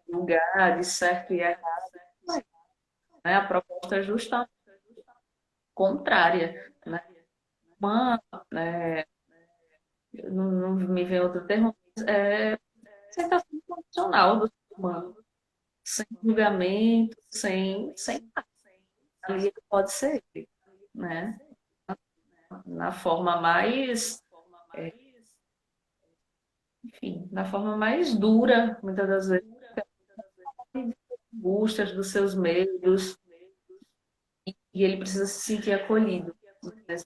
lugar, de certo e errado, né? A proposta é justamente contrária, né? Uma, né, não me vem outro termo, mas é aceitação funcional do ser humano, sem julgamento, sem ali ele pode ser ele, né? Na forma mais, é, enfim, na forma mais dura, muitas das vezes, angústias dos seus medos, e ele precisa se sentir acolhido, né?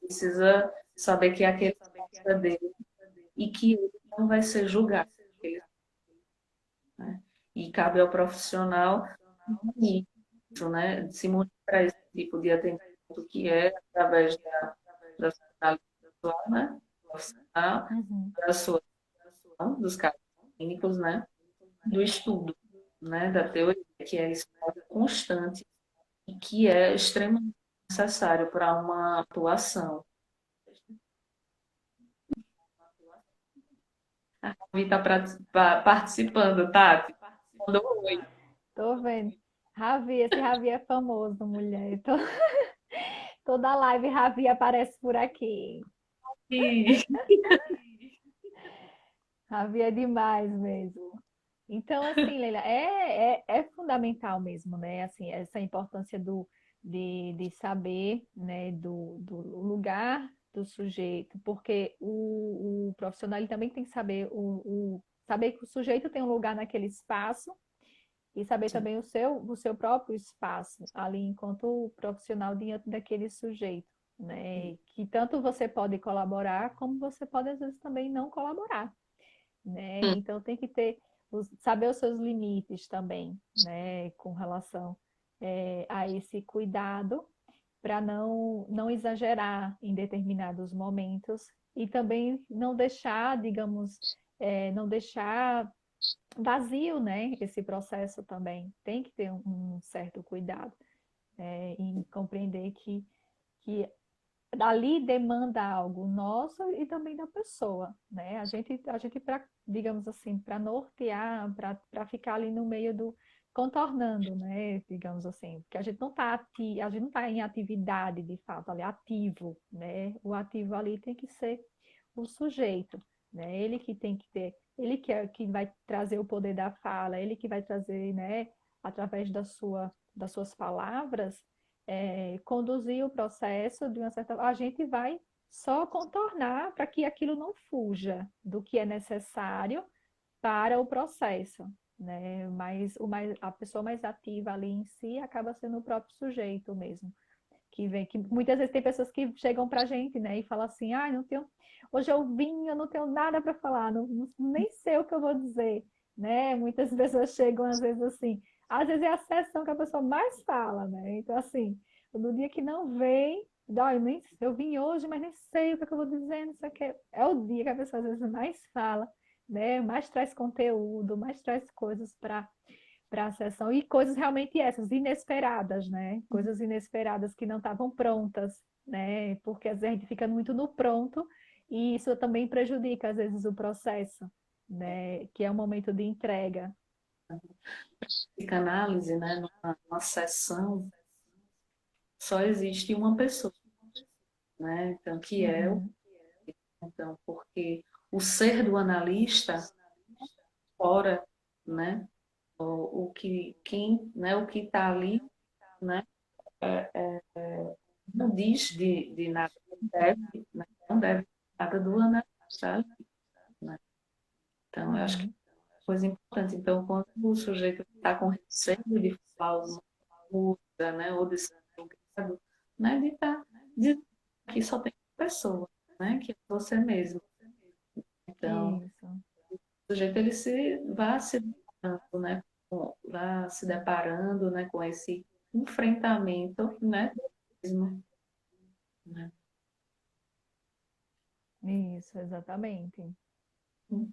precisa saber que é aquele é dele e que ele não vai ser julgado, né? E cabe ao profissional isso, né? Se mostrar esse tipo de atendimento que é através da sua análise pessoal, né? Profissional, Uhum. da sua dos casos clínicos, né? Do estudo, né? Da teoria, que é isso constante e que é extremamente necessário para uma atuação. A Ravi está participando, Tati. Mandou um oi. Tô vendo. Ravi, esse Ravi é famoso, mulher. Toda live Ravi aparece por aqui. Ravi é demais mesmo. Então, assim, Leila, é fundamental mesmo, né? Assim, essa importância de saber, né, do lugar do sujeito, porque o profissional ele também tem que saber saber que o sujeito tem um lugar naquele espaço e saber Sim. também o seu próprio espaço ali enquanto profissional diante daquele sujeito, né? Que tanto você pode colaborar, como você pode às vezes também não colaborar, né? Então tem que ter saber os seus limites também, né? Com relação a esse cuidado para não exagerar em determinados momentos e também não deixar, digamos, não deixar vazio, né? Esse processo também tem que ter um certo cuidado em compreender que ali demanda algo nosso e também da pessoa, né? A gente para, digamos assim, para nortear, para ficar ali no meio do contornando, né? Digamos assim, porque a gente não está a gente não tá em atividade de fato, ali ativo, né? O ativo ali tem que ser o sujeito, né? Ele que tem que ter, ele que é que vai trazer o poder da fala, ele que vai trazer, né? Através das suas palavras conduzir o processo de uma certa. A gente vai só contornar para que aquilo não fuja do que é necessário para o processo, né? Mas a pessoa mais ativa ali em si acaba sendo o próprio sujeito mesmo. Que vem, que muitas vezes tem pessoas que chegam para a gente, né, e falam assim, ah, não tenho, hoje eu vim, eu não tenho nada para falar, nem sei o que eu vou dizer, né? Muitas pessoas chegam às vezes assim, às vezes é a sessão que a pessoa mais fala, né? Então assim, no dia que não vem, dói, nem, eu vim hoje, mas nem sei o que eu vou dizer, não sei o que. É o dia que a pessoa às vezes mais fala, né? Mais traz conteúdo, mais traz coisas para a sessão e coisas realmente essas, inesperadas, né? Coisas inesperadas que não estavam prontas, né? Porque às vezes a gente fica muito no pronto e isso também prejudica às vezes o processo, né? Que é o momento de entrega. Psicanálise, né? Numa sessão, só existe uma pessoa, né? Então, que é o. Uhum, Então, porque o ser do analista fora, né? O que está ali, né? Não diz de nada, não deve nada do analista, né? Então, eu acho que uhum. é uma coisa importante. Então, quando o sujeito está com receio de falar alguma coisa, né? Ou de ser julgado, né? De estar dizendo que só tem uma pessoa, né? Que é você mesmo. Então, Isso, o sujeito ele vai se deparando, né? Vai se deparando, né? Com esse enfrentamento, né? Mesmo, né? isso, exatamente. O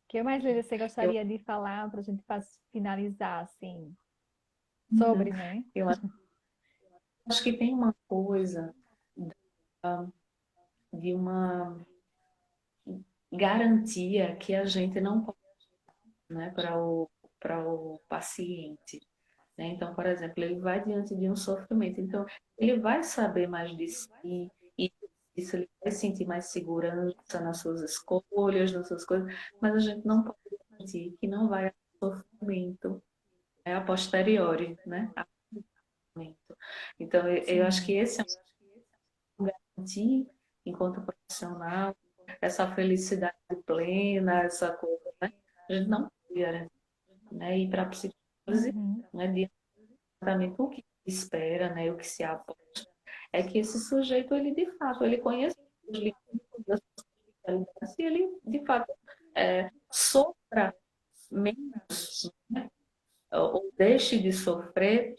que mais você Eu, gostaria de falar para a gente finalizar, assim, então, sobre, né? eu acho que tem uma coisa de uma garantia que a gente não pode, né, para o paciente. Né? Então, por exemplo, ele vai diante de um sofrimento, então ele vai saber mais de si, e isso ele vai sentir mais segurança nas suas escolhas, nas suas coisas, mas a gente não pode garantir que não vai haver sofrimento, né, a posteriori, né? Então, eu acho que Sim, esse é um garantir, enquanto profissional, essa felicidade plena, essa coisa, né? A gente não pode garantir, né? E para a psicólise, uhum, né, de exatamente o que espera, né, o que se aposta, é que esse sujeito, ele de fato, ele conhece os limites da sua realidade, e ele de fato sofra menos, né, ou deixe de sofrer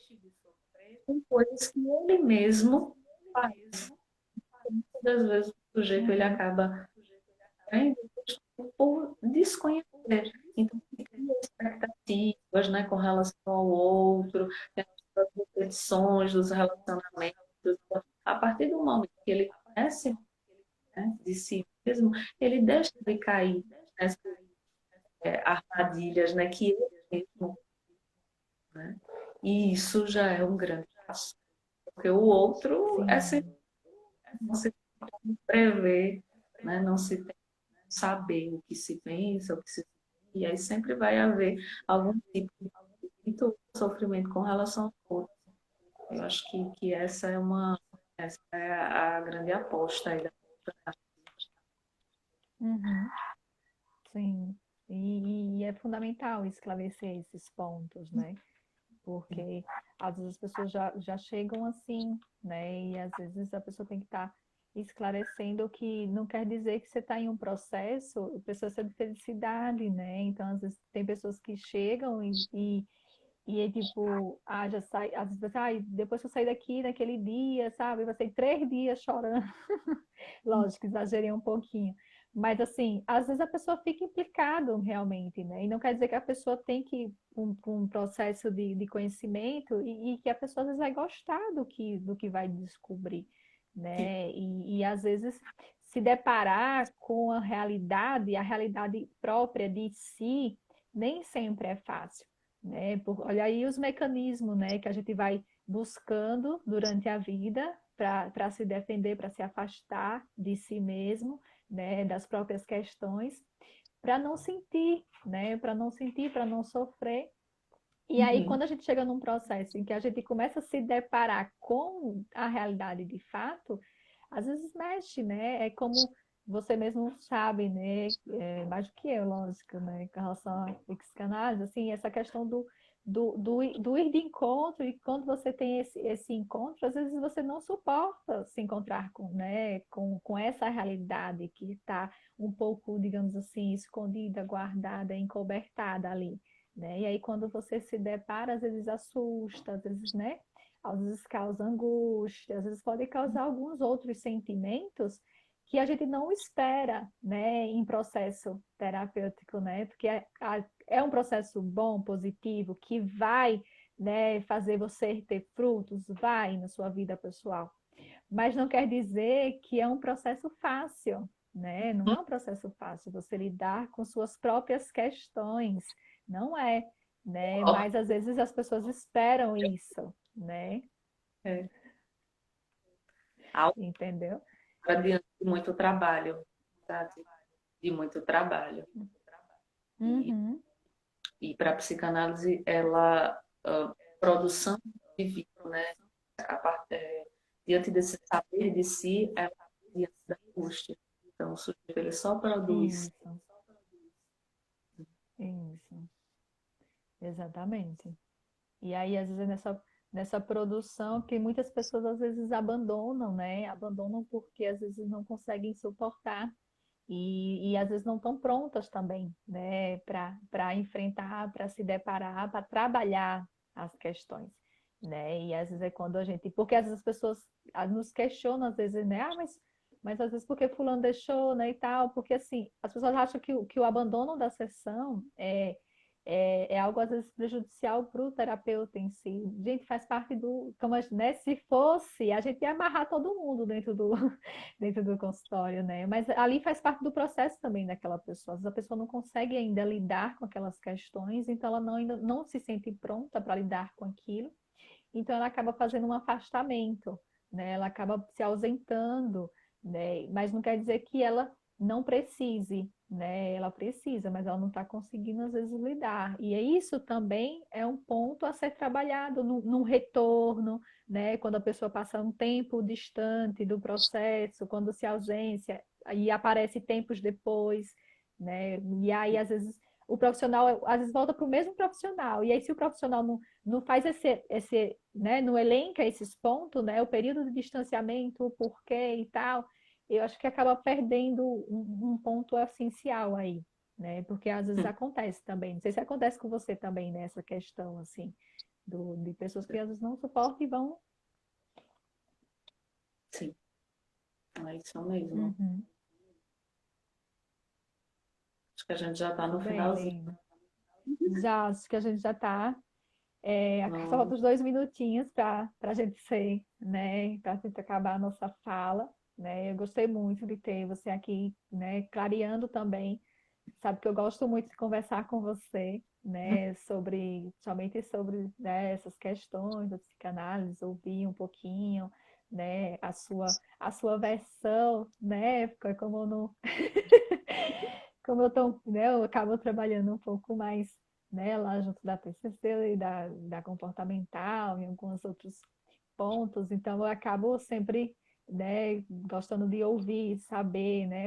com coisas que ele mesmo faz. Muitas das vezes o sujeito ele acaba sofrendo por desconhecer. Então, cria expectativas, né, com relação ao outro, tem as repetições dos relacionamentos. A partir do momento que ele conhece, né, de si mesmo, ele deixa de cair nessas armadilhas, né, que ele mesmo, né? E isso já é um grande passo, porque o outro é sempre, Sim. não se tem como prever, né, não se tem como saber o que se pensa, o que se e aí sempre vai haver algum tipo de conflito, sofrimento com relação ao outro. Eu acho que essa é a grande aposta aí da Uhum. Sim. E é fundamental esclarecer esses pontos, né? Porque às vezes as pessoas já chegam assim, né? E às vezes a pessoa tem que estar esclarecendo que não quer dizer que você está em um processo, precisa de felicidade, né? Então, às vezes tem pessoas que chegam e é tipo, já sai, às vezes, depois que eu sair daqui naquele dia, sabe? Eu passei 3 dias chorando. Lógico, exagerei um pouquinho. Mas, assim, às vezes a pessoa fica implicada realmente, né? E não quer dizer que a pessoa tem que ir um processo de conhecimento e que a pessoa às vezes vai gostar do que vai descobrir, né? E às vezes se deparar com a realidade própria de si, nem sempre é fácil, né? Olha aí os mecanismos, né, que a gente vai buscando durante a vida para se defender, para se afastar de si mesmo, né, das próprias questões, para não sentir, né, para não sentir, para não sofrer. E aí, Uhum. quando a gente chega num processo em que a gente começa a se deparar com a realidade de fato, às vezes mexe, né? É como você mesmo sabe, né? Mais do que eu, lógico, né? Com relação à psicanálise, assim, essa questão do ir de encontro, e quando você tem esse encontro, às vezes você não suporta se encontrar com essa realidade que está um pouco, digamos assim, escondida, guardada, encobertada ali, né? E aí quando você se depara, às vezes assusta, às vezes, né? Às vezes causa angústia, às vezes pode causar alguns outros sentimentos que a gente não espera, né, em processo terapêutico, né? Porque é um processo bom, positivo, que vai, né, fazer você ter frutos, vai na sua vida pessoal. Mas não quer dizer que é um processo fácil, né? Não é um processo fácil você lidar com suas próprias questões, não é, né? Mas às vezes as pessoas esperam isso, né? É, algo Entendeu? diante de muito trabalho, tá? De muito trabalho. E, Uhum. e para a psicanálise, ela, produção de vida, né? Diante desse saber de si, ela diante da angústia. Então, o sujeito ele só produz. Isso, isso, exatamente. E aí, às vezes, nessa produção que muitas pessoas às vezes abandonam, né? Abandonam porque às vezes não conseguem suportar e às vezes não estão prontas também, né? Para enfrentar, para se deparar, para trabalhar as questões, né? E às vezes é quando a gente. Porque às vezes as pessoas nos questionam, às vezes, né? Mas às vezes porque fulano deixou, né? E tal, porque assim, as pessoas acham que o abandono da sessão é algo às vezes prejudicial para o terapeuta em si. Gente, faz parte do, como, né? Se fosse, a gente ia amarrar todo mundo dentro do consultório, né? Mas ali faz parte do processo também daquela pessoa. Às vezes a pessoa não consegue ainda lidar com aquelas questões, então ela ainda não se sente pronta para lidar com aquilo. Então ela acaba fazendo um afastamento, né? Ela acaba se ausentando, né? Mas não quer dizer que ela não precise, né? Ela precisa, mas ela não está conseguindo às vezes lidar. E isso também é um ponto a ser trabalhado num retorno, né? Quando a pessoa passa um tempo distante do processo, quando se ausência e aparece tempos depois, né? E aí às vezes o profissional às vezes volta para o mesmo profissional. E aí, se o profissional não faz né, não elenca esses pontos, né, o período de distanciamento, o porquê e tal, eu acho que acaba perdendo um ponto essencial aí, né? Porque às vezes acontece também. Não sei se acontece com você também nessa questão, assim, de pessoas que às vezes não suportam e vão. Sim, é isso mesmo. Uhum. Acho que a gente já está no Bem, finalzinho. Leila. Já, acho que a gente já está. Só No... falta uns 2 minutinhos para a gente ser, né? Para a gente acabar a nossa fala, né? Eu gostei muito de ter você aqui, né? Clareando também. Sabe que eu gosto muito de conversar com você, né? Somente sobre, né, essas questões da psicanálise, ouvir um pouquinho, né? A sua versão, né? Porque como eu não, como eu tô, né? Eu acabo trabalhando um pouco mais, né? Lá junto da TCC e da comportamental, em alguns outros pontos, então eu acabo sempre, né, gostando de ouvir, saber, né,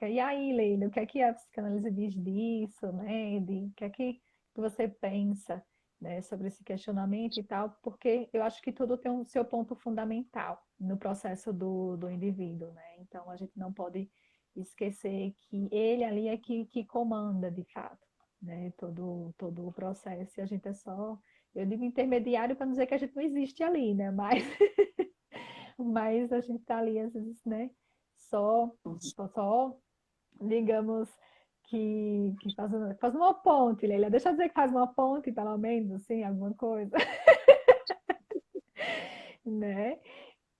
e aí, Leila, o que é que a psicanálise diz disso, né, o que você pensa, né, sobre esse questionamento e tal, porque eu acho que tudo tem um seu ponto fundamental no processo do indivíduo, né, então a gente não pode esquecer que ele ali é que comanda de fato, né, todo o processo e a gente é só, eu digo intermediário para não dizer que a gente não existe ali, né? Mas a gente está ali, às vezes, né? Só, só digamos, que faz uma ponte, Leila. Deixa eu dizer que faz uma ponte, pelo menos, assim, alguma coisa, né?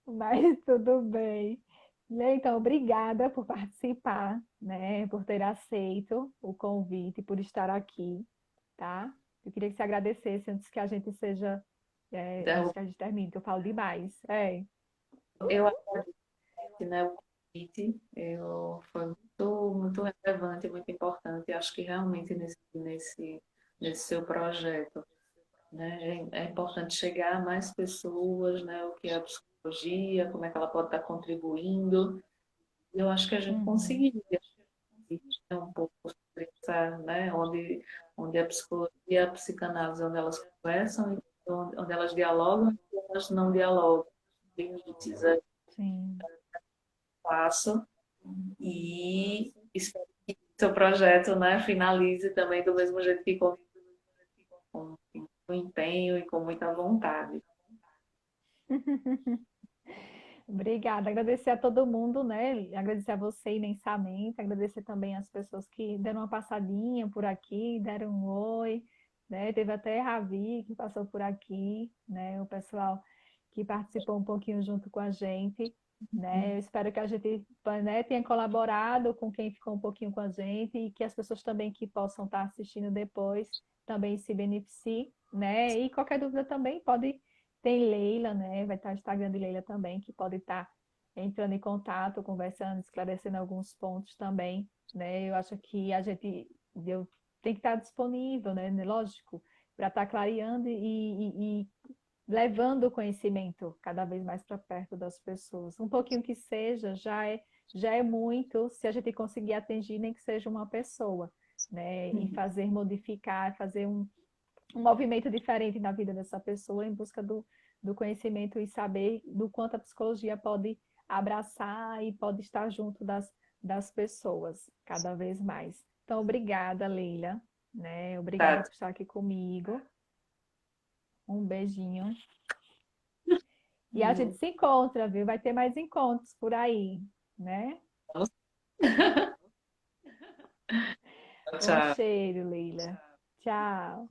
Mas tudo bem. Leila, então, obrigada por participar, né? Por ter aceito o convite, por estar aqui, tá? Eu queria que você agradecesse antes que a gente seja antes Então, que a gente termine, que eu falo demais. eu agradeço, né, o convite. Foi muito relevante, muito importante. Acho que realmente nesse seu projeto, né, é importante chegar a mais pessoas, né, o que é a psicologia, como é que ela pode estar contribuindo. Eu acho que a gente Uhum, conseguiria né, um pouco sobre essa, né, onde a psicologia e a psicanálise, onde elas conversam, e onde elas dialogam e elas não dialogam. Limites a sim. passo e espero que seu projeto, né, finalize também do mesmo jeito que com empenho e com muita vontade. Obrigada. Agradecer a todo mundo, né? Agradecer a você imensamente. Agradecer também às pessoas que deram uma passadinha por aqui, deram um oi, né? Teve até Ravi que passou por aqui, né? O pessoal que participou um pouquinho junto com a gente, né? Eu espero que a gente, né, tenha colaborado com quem ficou um pouquinho com a gente e que as pessoas também que possam estar assistindo depois também se beneficiem, né? E qualquer dúvida também pode. Tem Leila, né? Vai estar o Instagram de Leila também, que pode estar entrando em contato, conversando, esclarecendo alguns pontos também, né? Eu acho que eu tem que estar disponível, né? Lógico, para estar clareando e levando o conhecimento cada vez mais para perto das pessoas. Um pouquinho que seja, já é muito se a gente conseguir atingir nem que seja uma pessoa, né? E fazer modificar, fazer um movimento diferente na vida dessa pessoa em busca do conhecimento e saber do quanto a psicologia pode abraçar e pode estar junto das pessoas cada vez mais. Então, obrigada, Leila, né? Obrigada Tá, por estar aqui comigo. Um beijinho. E a gente se encontra, viu? Vai ter mais encontros por aí, né? Um tchau. cheiro, Leila. Tchau.